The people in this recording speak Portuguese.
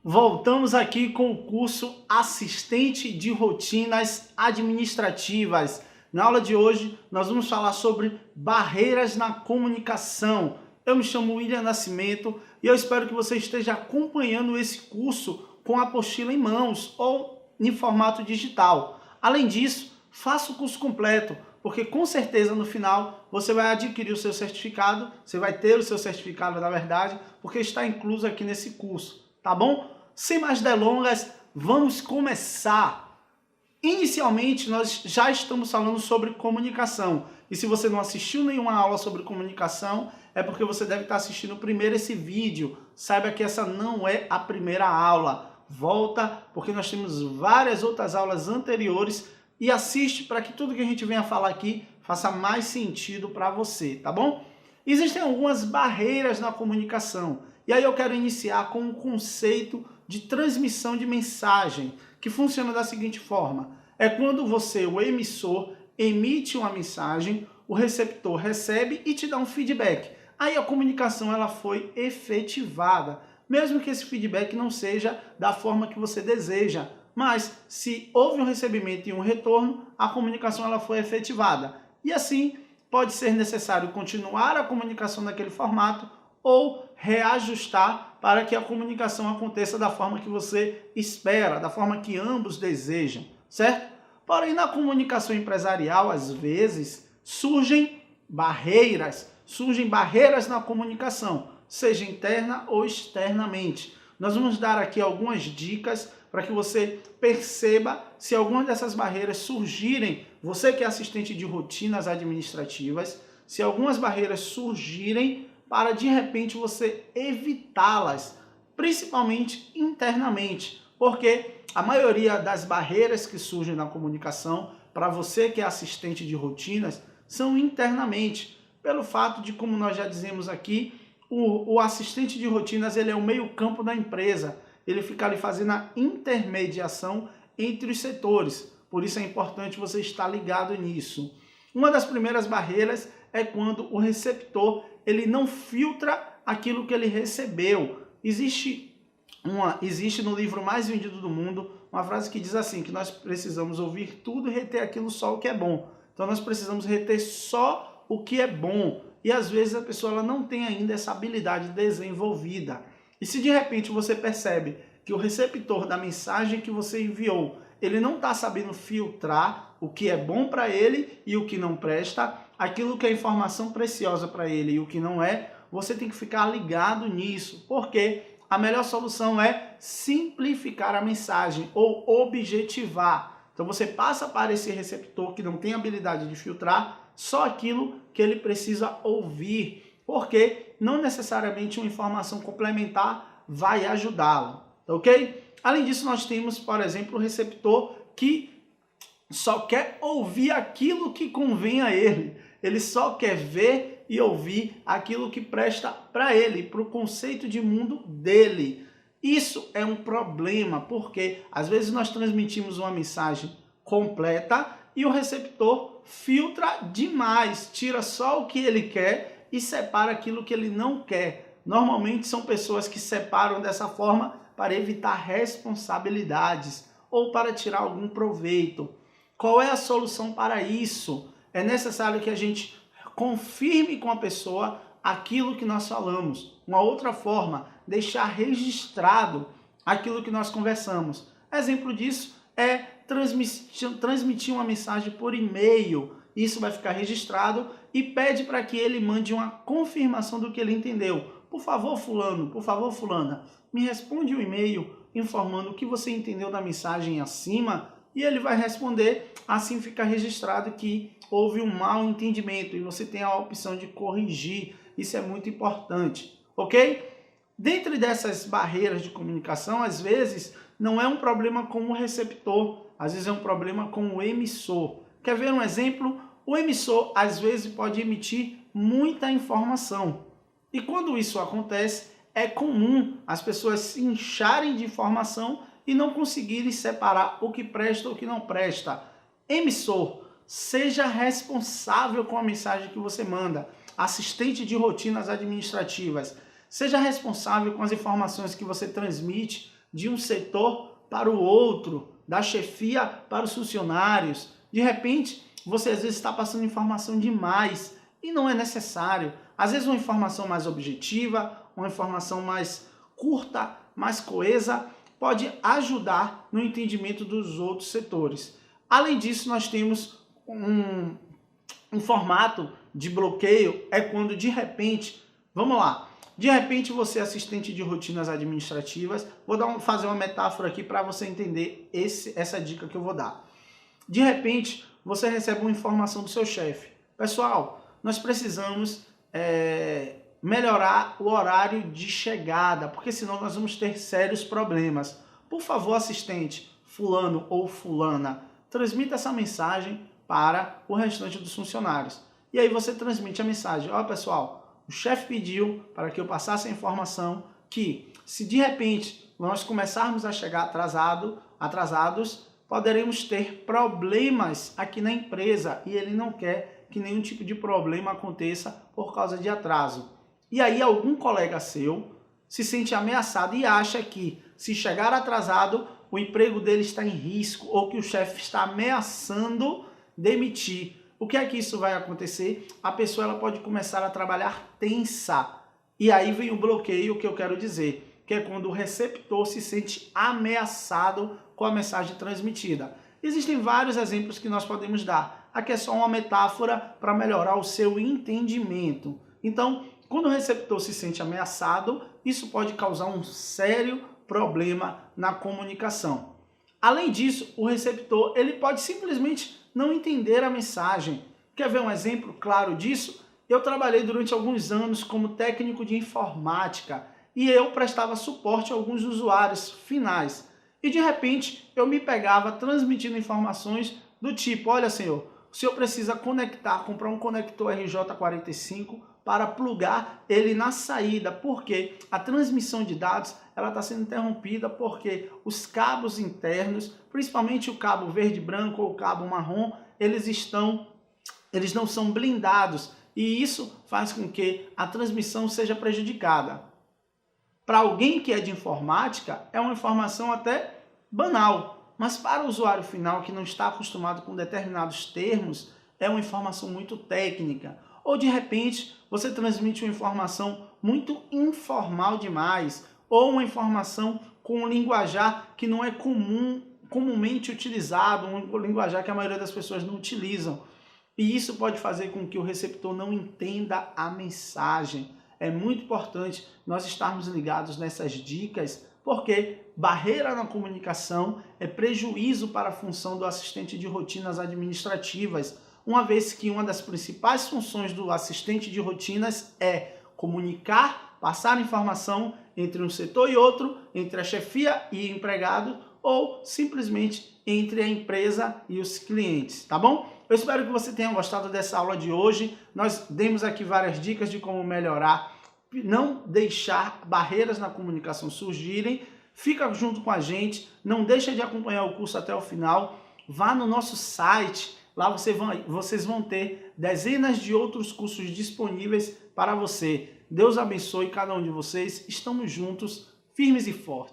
Voltamos aqui com o curso Assistente de Rotinas Administrativas. Na aula de hoje, nós vamos falar sobre barreiras na comunicação. Eu me chamo William Nascimento e eu espero que você esteja acompanhando esse curso com a apostila em mãos ou em formato digital. Além disso, faça o curso completo, porque com certeza no final você vai adquirir o seu certificado, você vai ter o seu certificado na verdade, porque está incluso aqui nesse curso, tá bom? Sem mais delongas, vamos começar. Inicialmente, nós já estamos falando sobre comunicação. E se você não assistiu nenhuma aula sobre comunicação, é porque você deve estar assistindo primeiro esse vídeo. Saiba que essa não é a primeira aula. Volta, porque nós temos várias outras aulas anteriores e assiste para que tudo que a gente venha falar aqui faça mais sentido para você, tá bom? Existem algumas barreiras na comunicação. E aí eu quero iniciar com um conceito de transmissão de mensagem, que funciona da seguinte forma. É quando você, o emissor, emite uma mensagem, o receptor recebe e te dá um feedback. Aí a comunicação ela foi efetivada, mesmo que esse feedback não seja da forma que você deseja. Mas se houve um recebimento e um retorno, a comunicação ela foi efetivada. E assim, pode ser necessário continuar a comunicação naquele formato ou reajustar para que a comunicação aconteça da forma que você espera, da forma que ambos desejam, certo? Porém, na comunicação empresarial, às vezes, surgem barreiras na comunicação, seja interna ou externamente. Nós vamos dar aqui algumas dicas para que você perceba se algumas dessas barreiras surgirem, você que é assistente de rotinas administrativas, se algumas barreiras surgirem para de repente você evitá-las, principalmente internamente, porque a maioria das barreiras que surgem na comunicação, para você que é assistente de rotinas, são internamente, pelo fato de, como nós já dizemos aqui, o assistente de rotinas ele é o meio-campo da empresa, ele fica ali fazendo a intermediação entre os setores, por isso é importante você estar ligado nisso. Uma das primeiras barreiras é quando o receptor ele não filtra aquilo que ele recebeu. Existe no livro mais vendido do mundo uma frase que diz assim, que nós precisamos ouvir tudo e reter aquilo só o que é bom. Então nós precisamos reter só o que é bom. E às vezes a pessoa ela não tem ainda essa habilidade desenvolvida. E se de repente você percebe que o receptor da mensagem que você enviou, ele não está sabendo filtrar o que é bom para ele e o que não presta, aquilo que é informação preciosa para ele e o que não é, você tem que ficar ligado nisso, porque a melhor solução é simplificar a mensagem ou objetivar. Então você passa para esse receptor que não tem habilidade de filtrar só aquilo que ele precisa ouvir, porque não necessariamente uma informação complementar vai ajudá-lo, ok? Além disso, nós temos, por exemplo, o receptor que só quer ouvir aquilo que convém a ele. Ele só quer ver e ouvir aquilo que presta para ele, para o conceito de mundo dele. Isso é um problema, porque às vezes nós transmitimos uma mensagem completa e o receptor filtra demais, tira só o que ele quer e separa aquilo que ele não quer. Normalmente são pessoas que separam dessa forma para evitar responsabilidades ou para tirar algum proveito. Qual é a solução para isso? É necessário que a gente confirme com a pessoa aquilo que nós falamos. Uma outra forma, deixar registrado aquilo que nós conversamos. Exemplo disso é transmitir uma mensagem por e-mail. Isso vai ficar registrado e pede para que ele mande uma confirmação do que ele entendeu. Por favor, fulano, por favor, fulana, me responde um e-mail informando o que você entendeu da mensagem acima e ele vai responder, assim fica registrado que houve um mal entendimento e você tem a opção de corrigir. Isso é muito importante, ok? Dentre dessas barreiras de comunicação, às vezes não é um problema com o receptor, às vezes é um problema com o emissor. Quer ver um exemplo? O emissor às vezes pode emitir muita informação. E quando isso acontece, é comum as pessoas se incharem de informação e não conseguirem separar o que presta e o que não presta. Emissor, seja responsável com a mensagem que você manda. Assistente de rotinas administrativas, seja responsável com as informações que você transmite de um setor para o outro, da chefia para os funcionários. De repente, você às vezes está passando informação demais e não é necessário. Às vezes uma informação mais objetiva, uma informação mais curta, mais coesa, pode ajudar no entendimento dos outros setores. Além disso, nós temos um formato de bloqueio, é quando de repente, vamos lá, de repente você é assistente de rotinas administrativas, vou fazer uma metáfora aqui para você entender essa dica que eu vou dar. De repente, você recebe uma informação do seu chefe. Pessoal, nós precisamos melhorar o horário de chegada, porque senão nós vamos ter sérios problemas. Por favor, assistente, fulano ou fulana, transmita essa mensagem para o restante dos funcionários. E aí você transmite a mensagem. Olha, pessoal, o chefe pediu para que eu passasse a informação que, se de repente nós começarmos a chegar atrasados, poderemos ter problemas aqui na empresa e ele não quer que nenhum tipo de problema aconteça por causa de atraso. E aí algum colega seu se sente ameaçado e acha que, se chegar atrasado, o emprego dele está em risco ou que o chefe está ameaçando demitir. O que é que isso vai acontecer? A pessoa ela pode começar a trabalhar tensa. E aí vem o bloqueio que eu quero dizer, que é quando o receptor se sente ameaçado com a mensagem transmitida. Existem vários exemplos que nós podemos dar. Aqui é só uma metáfora para melhorar o seu entendimento. Então, quando o receptor se sente ameaçado, isso pode causar um sério problema na comunicação. Além disso, o receptor ele pode simplesmente não entender a mensagem. Quer ver um exemplo claro disso? Eu trabalhei durante alguns anos como técnico de informática e eu prestava suporte a alguns usuários finais. E de repente eu me pegava transmitindo informações do tipo: olha, senhor, o senhor precisa comprar um conector RJ45 para plugar ele na saída, porque a transmissão de dados ela está sendo interrompida porque os cabos internos, principalmente o cabo verde-branco ou o cabo marrom, eles não são blindados e isso faz com que a transmissão seja prejudicada. Para alguém que é de informática, é uma informação até banal, mas para o usuário final que não está acostumado com determinados termos, é uma informação muito técnica. Ou de repente, você transmite uma informação muito informal demais, ou uma informação com um linguajar que não é comumente utilizado, um linguajar que a maioria das pessoas não utilizam. E isso pode fazer com que o receptor não entenda a mensagem. É muito importante nós estarmos ligados nessas dicas, porque barreira na comunicação é prejuízo para a função do assistente de rotinas administrativas, uma vez que uma das principais funções do assistente de rotinas é comunicar, passar informação entre um setor e outro, entre a chefia e empregado, ou simplesmente entre a empresa e os clientes, tá bom? Eu espero que você tenha gostado dessa aula de hoje. Nós demos aqui várias dicas de como melhorar, não deixar barreiras na comunicação surgirem. Fica junto com a gente, não deixa de acompanhar o curso até o final. Vá no nosso site, lá vocês vão ter dezenas de outros cursos disponíveis para você. Deus abençoe cada um de vocês. Estamos juntos, firmes e fortes.